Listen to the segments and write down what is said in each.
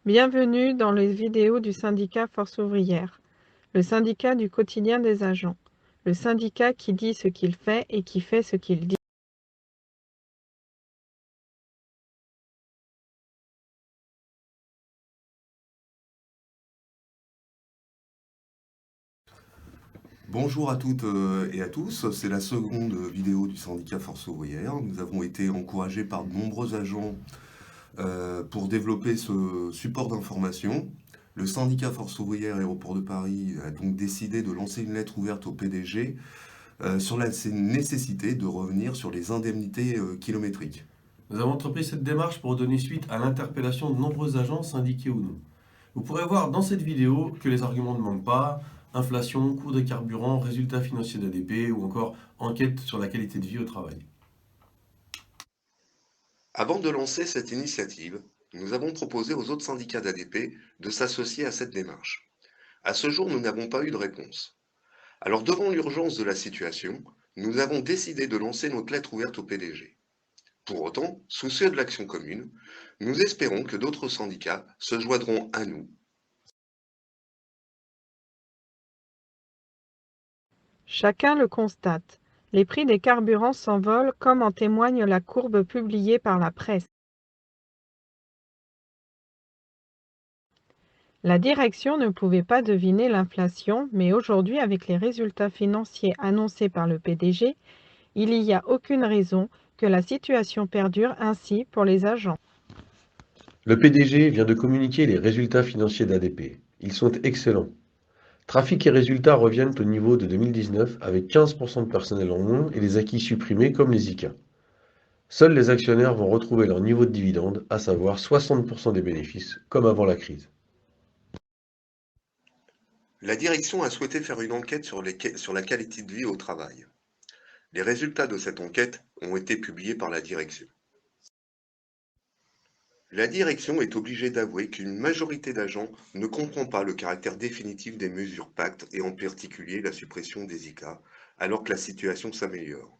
Bienvenue dans les vidéos du syndicat Force ouvrière, le syndicat du quotidien des agents, le syndicat qui dit ce qu'il fait et qui fait ce qu'il dit. Bonjour à toutes et à tous, c'est la seconde vidéo du syndicat Force ouvrière. Nous avons été encouragés par de nombreux agents pour développer ce support d'information. Le syndicat Force ouvrière Aéroport de Paris a donc décidé de lancer une lettre ouverte au PDG sur la nécessité de revenir sur les indemnités kilométriques. Nous avons entrepris cette démarche pour donner suite à l'interpellation de nombreux agents, syndiqués ou non. Vous pourrez voir dans cette vidéo que les arguments ne manquent pas: inflation, coût des carburants, résultats financiers d'ADP ou encore enquête sur la qualité de vie au travail. Avant de lancer cette initiative, nous avons proposé aux autres syndicats d'ADP de s'associer à cette démarche. À ce jour, nous n'avons pas eu de réponse. Alors, devant l'urgence de la situation, nous avons décidé de lancer notre lettre ouverte au PDG. Pour autant, soucieux de l'action commune, nous espérons que d'autres syndicats se joindront à nous. Chacun le constate, les prix des carburants s'envolent comme en témoigne la courbe publiée par la presse. La direction ne pouvait pas deviner l'inflation, mais aujourd'hui, avec les résultats financiers annoncés par le PDG, il n'y a aucune raison que la situation perdure ainsi pour les agents. Le PDG vient de communiquer les résultats financiers d'ADP. Ils sont excellents. Trafic et résultats reviennent au niveau de 2019 avec 15% de personnel en moins et les acquis supprimés comme les ICA. Seuls les actionnaires vont retrouver leur niveau de dividende, à savoir 60% des bénéfices, comme avant la crise. La direction a souhaité faire une enquête sur la qualité de vie au travail. Les résultats de cette enquête ont été publiés par la direction. La direction est obligée d'avouer qu'une majorité d'agents ne comprend pas le caractère définitif des mesures pacte et en particulier la suppression des ICA, alors que la situation s'améliore.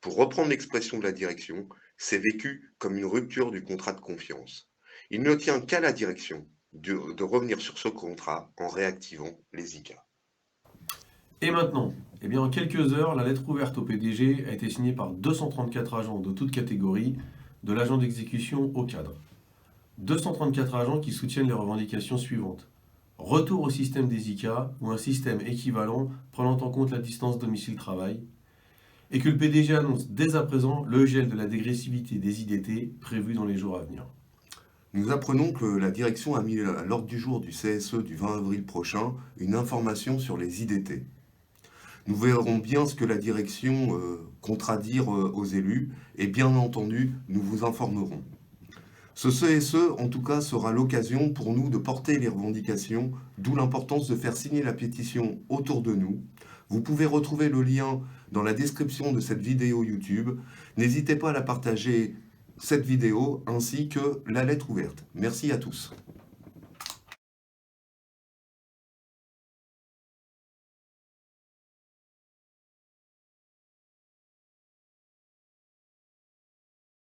Pour reprendre l'expression de la direction, c'est vécu comme une rupture du contrat de confiance. Il ne tient qu'à la direction de revenir sur ce contrat en réactivant les ICA. Et maintenant, en quelques heures, la lettre ouverte au PDG a été signée par 234 agents de toutes catégories, de l'agent d'exécution au cadre. 234 agents qui soutiennent les revendications suivantes: retour au système des ICA ou un système équivalent prenant en compte la distance domicile-travail, et que le PDG annonce dès à présent le gel de la dégressivité des IDT prévu dans les jours à venir. Nous apprenons que la direction a mis à l'ordre du jour du CSE du 20 avril prochain une information sur les IDT. Nous verrons bien ce que la direction comptera dire aux élus et bien entendu, nous vous informerons. Ce CSE, en tout cas, sera l'occasion pour nous de porter les revendications, d'où l'importance de faire signer la pétition autour de nous. Vous pouvez retrouver le lien dans la description de cette vidéo YouTube. N'hésitez pas à la partager, cette vidéo, ainsi que la lettre ouverte. Merci à tous.